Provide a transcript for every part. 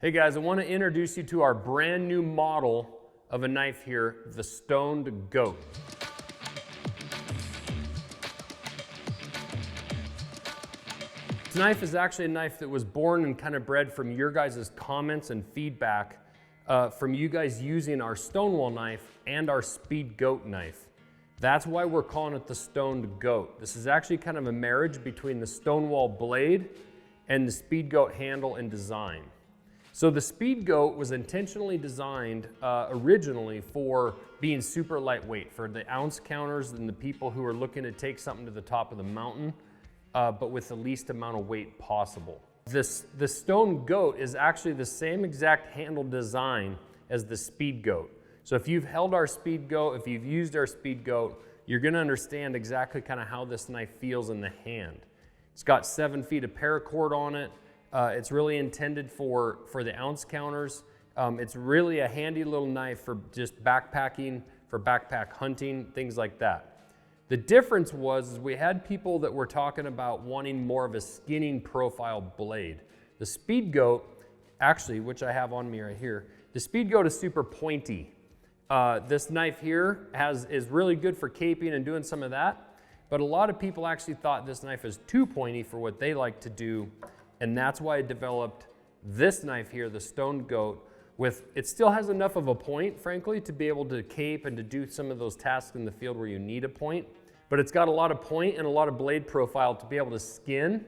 Hey guys, I want to introduce you to our brand new model of a knife here, the Speedgoat. This knife is actually a knife that was born and kind of bred from your guys' comments and feedback from you guys using our Stonewall knife and our Speedgoat knife. That's why we're calling it the Speedgoat. This is actually kind of a marriage between the Stonewall blade and the Speedgoat handle and design. So the Speedgoat was intentionally designed originally for being super lightweight, for the ounce counters and the people who are looking to take something to the top of the mountain, but with the least amount of weight possible. The Speedgoat is actually the same exact handle design as the Speedgoat. So if you've held our Speedgoat, if you've used our Speedgoat, you're gonna understand exactly kind of how this knife feels in the hand. It's got 7 feet of paracord on it. It's really intended for the ounce counters. It's really a handy little knife for just backpacking, for backpack hunting, things like that. The difference was we had people that were talking about wanting more of a skinning profile blade. The Speedgoat, actually, which I have on me right here, the Speedgoat is super pointy. This knife here is really good for caping and doing some of that, but a lot of people actually thought this knife is too pointy for what they like to do. And that's why I developed this knife here, the Speedgoat, it still has enough of a point, frankly, to be able to cape and to do some of those tasks in the field where you need a point. But it's got a lot of point and a lot of blade profile to be able to skin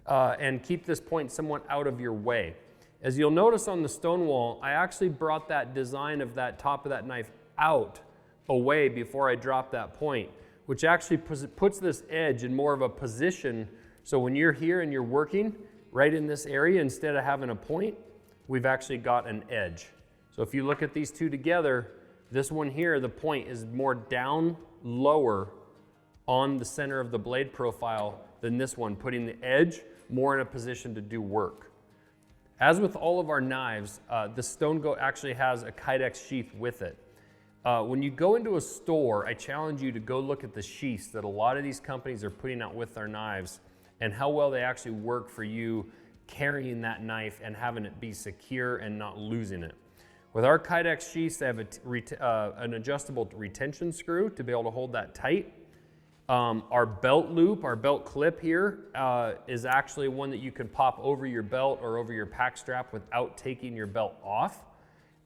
and keep this point somewhat out of your way. As you'll notice on the Stonewall, I actually brought that design of that top of that knife out away before I dropped that point, which actually puts this edge in more of a position. So when you're here and you're working, right in this area, instead of having a point, we've actually got an edge. So if you look at these two together, this one here, the point is more down lower on the center of the blade profile than this one, putting the edge more in a position to do work. As with all of our knives, the Speedgoat actually has a Kydex sheath with it. When you go into a store, I challenge you to go look at the sheaths that a lot of these companies are putting out with their knives and how well they actually work for you carrying that knife and having it be secure and not losing it. With our Kydex sheaths, they have an adjustable retention screw to be able to hold that tight. Our belt loop, our belt clip here, is actually one that you can pop over your belt or over your pack strap without taking your belt off.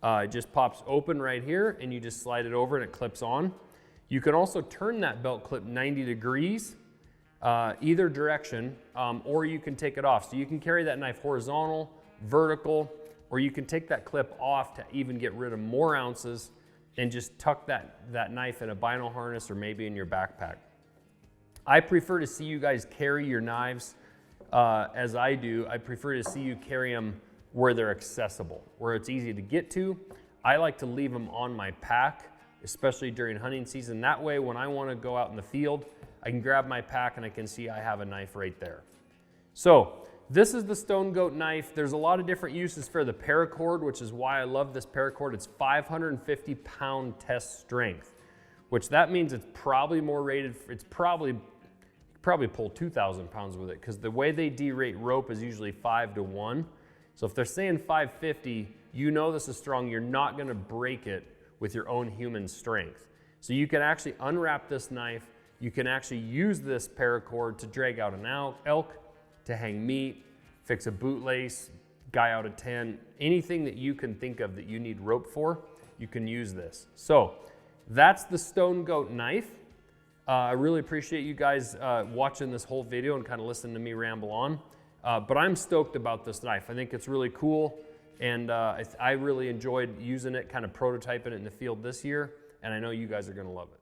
It just pops open right here and you just slide it over and it clips on. You can also turn that belt clip 90 degrees either direction, or you can take it off. So you can carry that knife horizontal, vertical, or you can take that clip off to even get rid of more ounces and just tuck that knife in a vinyl harness or maybe in your backpack. I prefer to see you guys carry your knives as I do. I prefer to see you carry them where they're accessible, where it's easy to get to. I like to leave them on my pack, especially during hunting season. That way, when I want to go out in the field, I can grab my pack and I can see I have a knife right there. So this is the Speedgoat knife. There's a lot of different uses for the Paracord, which is why I love this Paracord. It's 550 pound test strength, which that means it's probably more rated. It's probably pull 2,000 pounds with it because the way they derate rope is usually 5 to 1. So if they're saying 550, you know this is strong. You're not going to break it with your own human strength. So you can actually unwrap this knife. You can actually use this paracord to drag out an elk, to hang meat, fix a bootlace, guy out a tent, anything that you can think of that you need rope for, you can use this. So that's the Speedgoat knife. I really appreciate you guys watching this whole video and kind of listening to me ramble on. But I'm stoked about this knife. I think it's really cool, and I really enjoyed using it, kind of prototyping it in the field this year, and I know you guys are gonna love it.